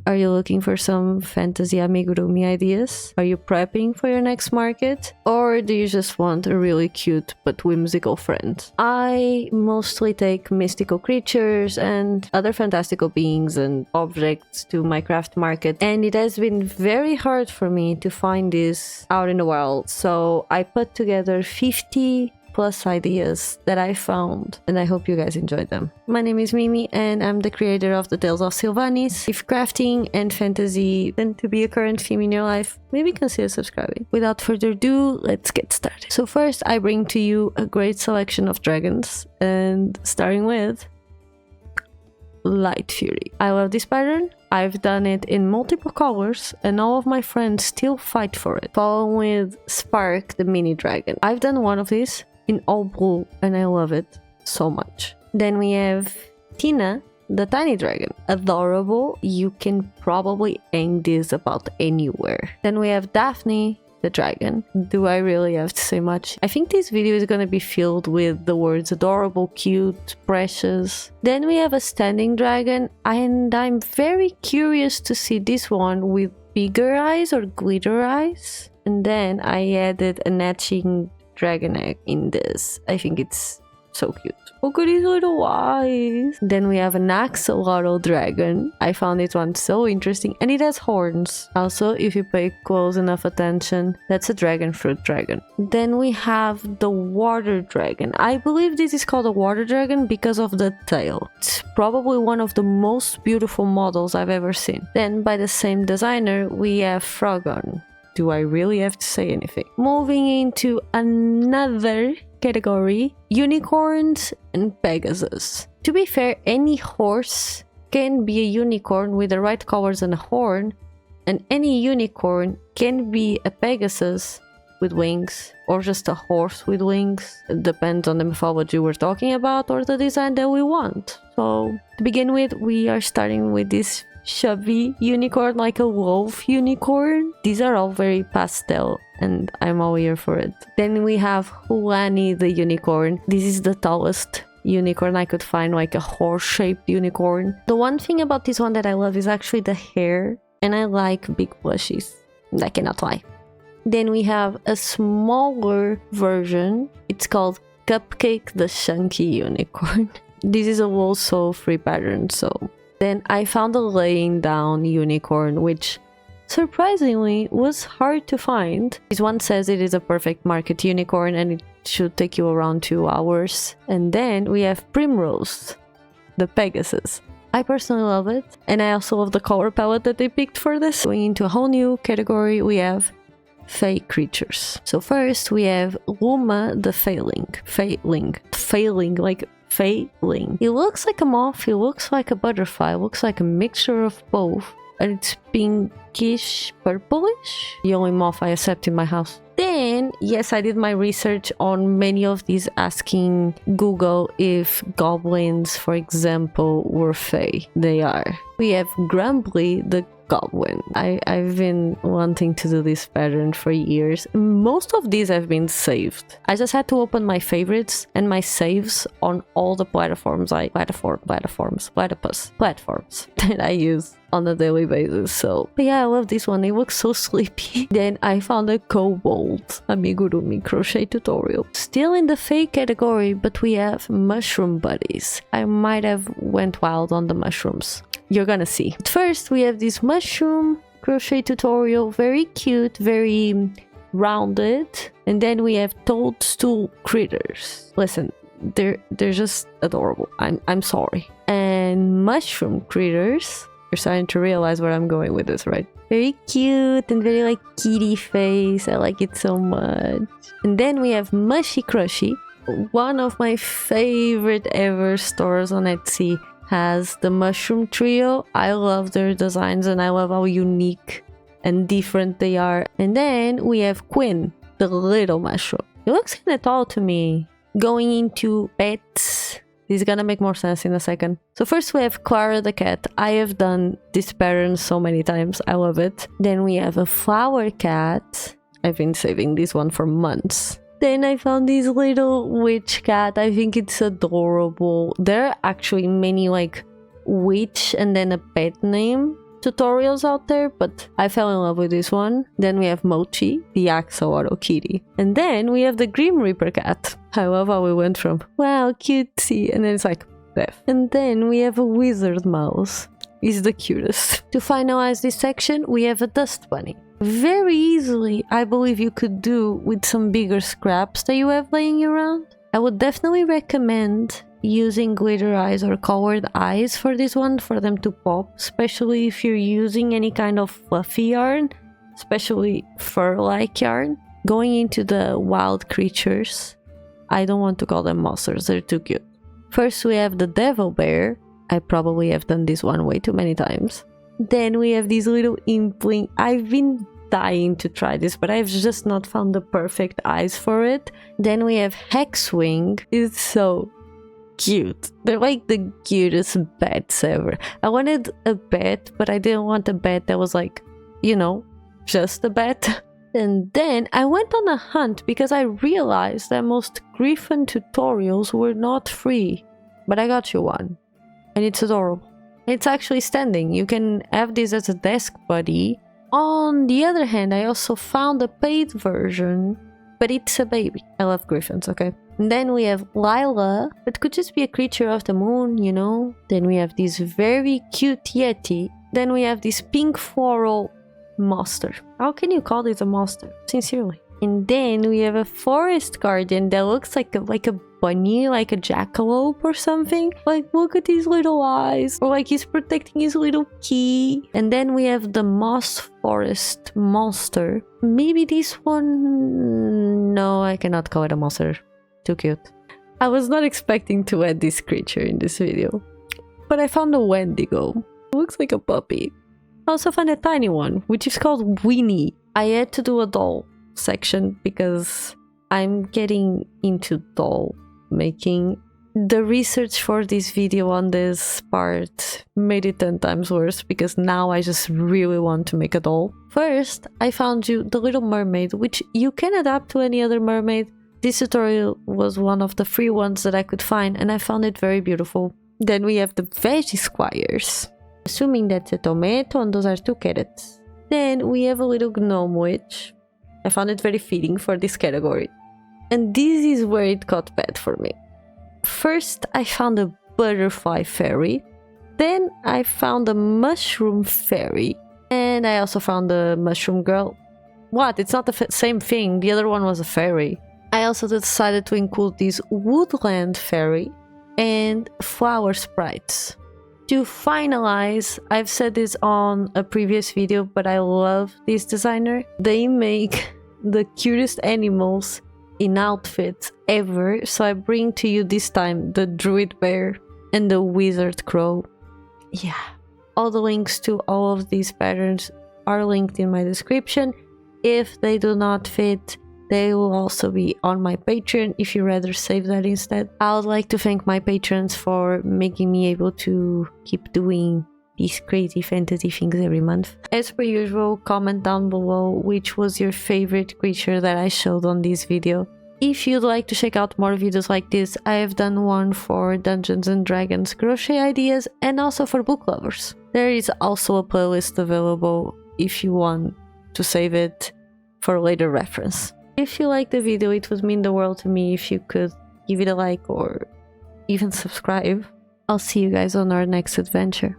Are you looking for some fantasy amigurumi ideas? Are you prepping for your next market? Or do you just want a really cute but whimsical friend? I mostly take mystical creatures and other fantastical beings and objects to my craft market, and it has been very hard for me to find this out in the wild, so I put together 50 plus ideas that I found, and I hope you guys enjoyed them. My name is Mimi, and I'm the creator of the Tales of Sylvanis. If crafting and fantasy tend to be a current theme in your life, maybe consider subscribing. Without further ado, let's get started. So first, I bring to you a great selection of dragons, and starting with Light Fury. I love this pattern. I've done it in multiple colors and all of my friends still fight for it. Following with Spark, the mini dragon. I've done one of these in all blue and I love it so much. Then we have Tina, the tiny dragon. Adorable. You can probably hang this about anywhere. Then we have Daphne, the dragon. Do I really have to say much? I think this video is gonna be filled with the words adorable, cute, precious. Then we have a standing dragon, and I'm very curious to see this one with bigger eyes or glitter eyes. And then I added an etching dragon egg in this. I think it's so cute. Look at his little eyes. Then we have an axolotl dragon. I found this one so interesting, and it has horns. Also, if you pay close enough attention, that's a dragon fruit dragon. Then we have the water dragon. I believe this is called a water dragon because of the tail. It's probably one of the most beautiful models I've ever seen. Then by the same designer, we have Frogon. Do I really have to say anything? Moving into another category, unicorns and Pegasus. To be fair, any horse can be a unicorn with the right colors and a horn, and any unicorn can be a Pegasus with wings, or just a horse with wings. It depends on the mythology we're talking about or the design that we want. So to begin with, we are starting with this chubby unicorn, like a wolf unicorn. These are all very pastel and I'm all here for it. Then we have Hulani the unicorn. This is the tallest unicorn I could find, like a horse-shaped unicorn. The one thing about this one that I love is actually the hair, and I like big plushies. I cannot lie. Then we have a smaller version. It's called Cupcake the Chunky Unicorn. This is a wool sew free pattern, so then I found a laying down unicorn, which surprisingly was hard to find. This one says it is a perfect market unicorn and it should take you around 2 hours. And then we have Primrose, the Pegasus. I personally love it, and I also love the color palette that they picked for this. Going into a whole new category, we have Fae Creatures. So first we have Luma the Failing. It looks like a moth, it looks like a butterfly, it looks like a mixture of both, and it's pinkish purplish. The only moth I accept in my house. Then, yes, I did my research on many of these, asking Google if goblins, for example, were fae. They are. We have Grumbly the Goblin. I've been wanting to do this pattern for years. Most of these have been saved. I just had to open my favorites and my saves on all the platforms that I use on a daily basis. So, but yeah, I love this one. It looks so sleepy. Then I found a kobold Amigurumi Crochet tutorial. Still in the fake category, but we have mushroom buddies. I might have went wild on the mushrooms. You're gonna see. But first, we have this mushroom crochet tutorial. Very cute, very rounded. And then we have toadstool critters. Listen, they're just adorable. I'm sorry. And mushroom critters. You're starting to realize where I'm going with this, right? Very cute and very like kitty face. I like it so much. And then we have Mushy Crushy. One of my favorite ever stores on Etsy has the mushroom trio. I love their designs and I love how unique and different they are. And then we have Quinn, the little mushroom. It looks kind of tall to me. Going into pets, this is gonna make more sense in a second. So first we have Clara the cat. I have done this pattern so many times. I love it. Then we have a flower cat. I've been saving this one for months. Then I found this little witch cat. I think it's adorable. There are actually many like witch and then a pet name tutorials out there, but I fell in love with this one. Then we have Mochi, the axolotl kitty. And then we have the Grim Reaper cat. I love how we went from, wow, cutesy, and then it's like, death. And then we have a wizard mouse. He's the cutest. To finalize this section, we have a dust bunny. Very easily, I believe you could do with some bigger scraps that you have laying around. I would definitely recommend using glitter eyes or colored eyes for this one, for them to pop, especially if you're using any kind of fluffy yarn, especially fur-like yarn. Going into the wild creatures, I don't want to call them monsters, they're too cute. First we have the devil bear. I probably have done this one way too many times. Then we have these little inkling. I've been dying to try this, but I've just not found the perfect eyes for it. Then we have Hexwing. It's so cute. They're like the cutest bats ever. I wanted a bat, but I didn't want a bat that was like, you know, just a bat. And then I went on a hunt because I realized that most griffin tutorials were not free. But I got you one. And it's adorable. It's actually standing. You can have this as a desk buddy. On the other hand, I also found a paid version, but it's a baby. I love griffins, okay? And then we have Lila, but could just be a creature of the moon, you know? Then we have this very cute Yeti. Then we have this pink floral monster. How can you call this a monster? Sincerely. And then we have a forest guardian that looks like a bunny, like a jackalope or something. Like, look at his little eyes. Or like he's protecting his little key. And then we have the moss forest monster. Maybe this one... No, I cannot call it a monster. Too cute. I was not expecting to add this creature in this video. But I found a Wendigo. It looks like a puppy. I also found a tiny one, which is called Winnie. I had to do a doll section because I'm getting into doll making. The research for this video on this part made it 10 times worse because now I just really want to make a doll. First, I found you the Little Mermaid, which you can adapt to any other mermaid. This tutorial was one of the free ones that I could find and I found it very beautiful. Then we have the Veggie Squires. Assuming that's a tomato and those are 2 carrots. Then we have a little gnome witch. I found it very fitting for this category. And this is where it got bad for me. First, I found a butterfly fairy. Then I found a mushroom fairy. And I also found a mushroom girl. What? It's not the same thing. The other one was a fairy. I also decided to include this woodland fairy and flower sprites. To finalize, I've said this on a previous video, but I love this designer. They make the cutest animals in outfits ever, so I bring to you this time the druid bear and the wizard crow. Yeah, all the links to all of these patterns are linked in my description. If they do not fit, they will also be on my Patreon if you rather save that instead. I would like to thank my patrons for making me able to keep doing these crazy fantasy things every month. As per usual, comment down below which was your favorite creature that I showed on this video. If you'd like to check out more videos like this, I have done one for Dungeons and Dragons crochet ideas and also for book lovers. There is also a playlist available if you want to save it for later reference. If you liked the video, it would mean the world to me if you could give it a like or even subscribe. I'll see you guys on our next adventure.